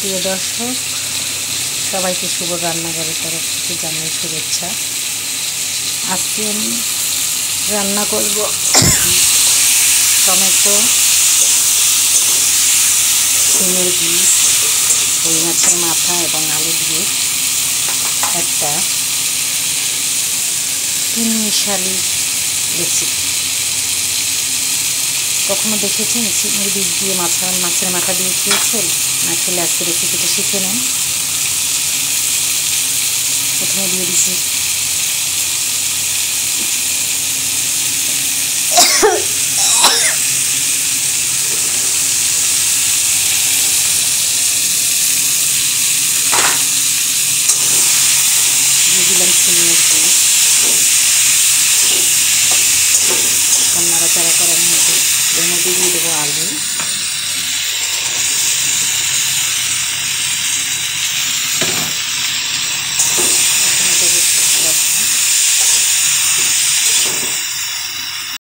প্রিয় দর্শক, সবাইকে শুভ রান্নাঘরের তরফ থেকে জানাই শুভেচ্ছা। আজকে আমি রান্না করব টমেটো, শিমের বীজ, রুই মাছের মাথা এবং আলু দিয়ে একটা তিনমিশালি রেসিপি। কখনো দেখেছেন শিমের বীজ দিয়ে মাছের মাথা দিয়ে খেয়েছেন? না খেলে আজকে রেসিপিটা শিখে নেন। প্রথমে দিয়ে দিচ্ছি দিলাম শিমের বীজ। নাড়াচাড়া করার মধ্যে দিয়ে দেবো আলু।